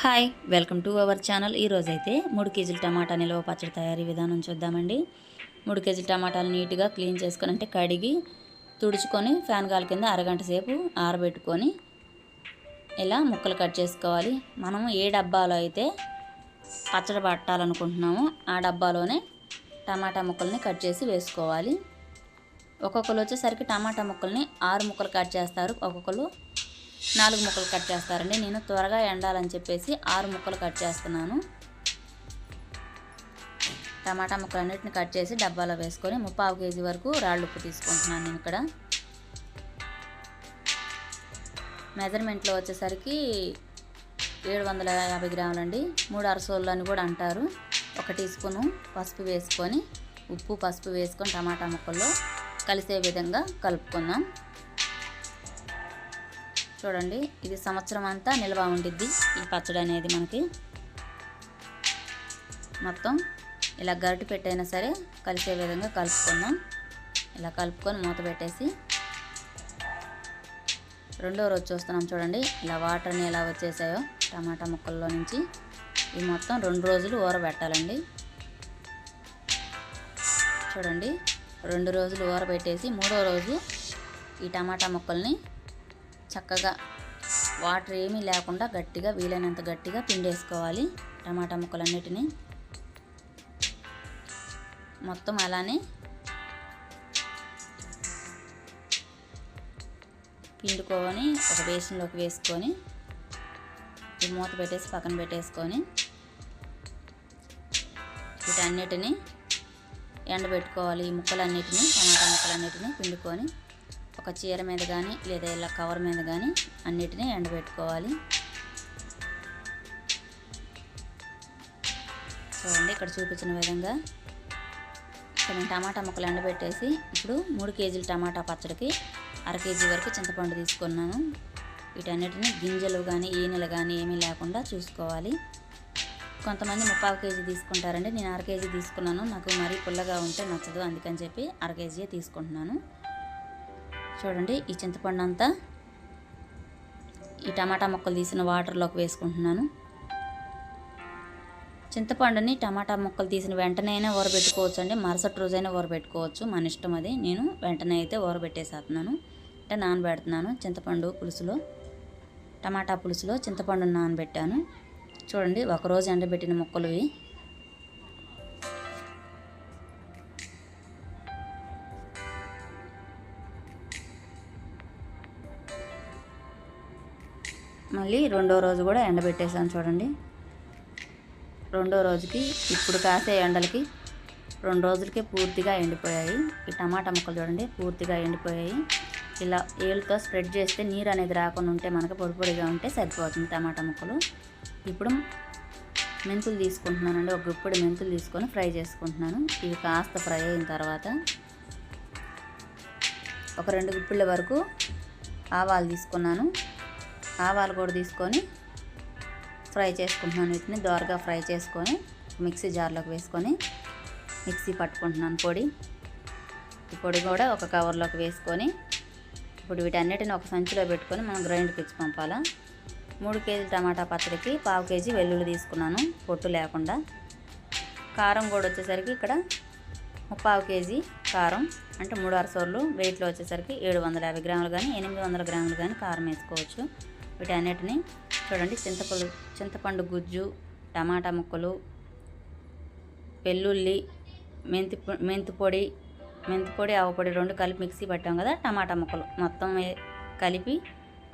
Hi welcome to our channel. ఈరోజైతే 3 కేజీల టమాటా నిల్వ పచ్చడి తయారీ విధానం చూద్దామండి. 3 కేజీల టమాటాలు నీట్గా క్లీన్ చేసుకొని అంటే కడిగి తుడుచుకొని ఫ్యాన్ గాలి కింద అరగంట సేపు ఆరబెట్టుకొని ఇలా ముక్కలు కట్ చేసుకోవాలి. మనము ఏ డబ్బాలో అయితే పచ్చడి పట్టాలనుకుంటున్నామో ఆ డబ్బాలోనే టమాటా ముక్కల్ని కట్ చేసి వేసుకోవాలి. ఒక్కొక్కరు వచ్చేసరికి టమాటా ముక్కల్ని 6 ముక్కలు కట్ చేస్తారు, ఒక్కొక్కరు 4 ముక్కలు కట్ చేస్తారండి. నేను త్వరగా ఎండాలని చెప్పేసి 6 ముక్కలు కట్ చేస్తున్నాను. టమాటా ముక్కలన్నిటిని కట్ చేసి డబ్బాలో వేసుకొని 3/4 కేజీ వరకు రాళ్ళు ఉప్పు తీసుకుంటున్నాను. నేను ఇక్కడ మెజర్మెంట్లో వచ్చేసరికి 750 గ్రాములండి. 3 అరసోళ్ళు అని కూడా అంటారు. 1 టీ స్పూను పసుపు వేసుకొని ఉప్పు పసుపు వేసుకొని టమాటా ముక్కల్లో కలిసే విధంగా కలుపుకుందాం. చూడండి, ఇది సంవత్సరం అంతా నిల్వ ఉండిద్ది ఈ పచ్చడి అనేది. మనకి మొత్తం ఇలా గరిటె పెట్టైనా సరే కలిసే విధంగా కలుపుకుందాం. ఇలా కలుపుకొని మూత పెట్టేసి రెండో రోజు చూస్తున్నాం. చూడండి, ఇలా వాటర్ని ఎలా వచ్చేసాయో టమాటా ముక్కల్లో నుంచి. ఇవి మొత్తం 2 రోజులు ఊరబెట్టాలండి. చూడండి, 2 రోజులు ఊరబెట్టేసి 3వ రోజు ఈ టమాటా ముక్కల్ని చక్కగా వాటర్ ఏమీ లేకుండా గట్టిగా వీలైనంత గట్టిగా పిండేసుకోవాలి. టమాటా ముక్కలన్నిటినీ మొత్తం అలానే పిండుకొని ఒక బేసిన్లోకి వేసుకొని ఈ మూత పెట్టేసి పక్కన పెట్టేసుకొని వీటన్నిటినీ ఎండబెట్టుకోవాలి. ఈ ముక్కలన్నిటినీ టమాటా ముక్కలన్నిటినీ పిండుకొని ఒక చీర మీద కానీ లేదా ఇలా కవర్ మీద కానీ అన్నిటినీ ఎండబెట్టుకోవాలి. చూడండి, ఇక్కడ చూపించిన విధంగా నేను టమాటా ముక్కలు ఎండబెట్టేసి ఇప్పుడు 3 కేజీల టమాటా పచ్చడికి 1/2 కేజీ వరకు చింతపండు తీసుకున్నాను. వీటన్నిటిని గింజలు కానీ ఈనెలు కానీ ఏమీ లేకుండా చూసుకోవాలి. కొంతమంది 3/4 కేజీ తీసుకుంటారండి. నేను 1/2 కేజీ తీసుకున్నాను. నాకు మరీ పుల్లగా ఉంటే నచ్చదు, అందుకని చెప్పి 1/2 కేజీ తీసుకుంటున్నాను. చూడండి, ఈ చింతపండు అంతా ఈ టమాటా ముక్కలు తీసిన వాటర్లోకి వేసుకుంటున్నాను. చింతపండుని టమాటా ముక్కలు తీసిన వెంటనే అయినా ఊరబెట్టుకోవచ్చు అండి, మరుసటి రోజైనా ఊరబెట్టుకోవచ్చు, మన ఇష్టం అది. నేను వెంటనే అయితే ఊరబెట్టేసేస్తున్నాను, అంటే నానబెడుతున్నాను. చింతపండు పులుసులో టమాటా పులుసులో చింతపండుని నానబెట్టాను. చూడండి, ఒకరోజు ఎండబెట్టిన ముక్కలు ఇవి. మళ్ళీ 2వ రోజు కూడా ఎండబెట్టేసాను. చూడండి, 2వ రోజుకి ఇప్పుడు కాసే ఎండలకి 2 రోజులకే పూర్తిగా ఎండిపోయాయి. ఈ టమాటా ముక్కలు చూడండి పూర్తిగా ఎండిపోయాయి. ఇలా ఏళ్ళతో స్ప్రెడ్ చేస్తే నీరు అనేది రాకుండా ఉంటే మనకు పొడి పొడిగా ఉంటే సరిపోతుంది టమాటా ముక్కలు. ఇప్పుడు మెంతులు తీసుకుంటున్నానండి. ఒక గుప్పెడు మెంతులు తీసుకొని ఫ్రై చేసుకుంటున్నాను. ఇవి కాస్త ఫ్రై అయిన తర్వాత ఒక 2 గుప్పిళ్ళ వరకు ఆవాలు తీసుకున్నాను. ఆవాలు కూడా తీసుకొని ఫ్రై చేసుకుంటున్నాను. వీటిని దోరగా ఫ్రై చేసుకొని మిక్సీ జార్లోకి వేసుకొని మిక్సీ పట్టుకుంటున్నాను పొడి. ఈ పొడి కూడా ఒక కవర్లోకి వేసుకొని ఇప్పుడు వీటన్నిటిని ఒక సంచిలో పెట్టుకొని మనం గ్రైండ్కి ఇచ్చి పంపాలా. 3 కేజీల టమాటా పచ్చడికి 1/4 కేజీ వెల్లుల్లి తీసుకున్నాను, పొట్టు లేకుండా. కారం కూడా వచ్చేసరికి ఇక్కడ 3/4 కేజీ కారం, అంటే 3 అరసోళ్ళు. వెయిట్లో వచ్చేసరికి 750 గ్రాములు కానీ 800 గ్రాములు కానీ కారం వేసుకోవచ్చు. వీటన్నిటిని చూడండి, చింతపండు గుజ్జు, టమాటా ముక్కలు, వెల్లుల్లి, మెంతి పొడి ఆవపొడి 2 కలిపి మిక్సీ పట్టాం కదా. టమాటా ముక్కలు మొత్తం కలిపి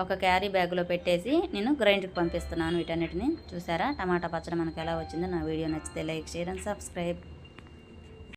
ఒక క్యారీ బ్యాగ్లో పెట్టేసి నేను గ్రైండర్కి పంపిస్తున్నాను. వీటన్నిటిని చూసారా, టమాటా పచ్చడి మనకు ఎలా వచ్చిందో. నా వీడియో నచ్చితే లైక్, షేర్ అండ్ సబ్స్క్రైబ్.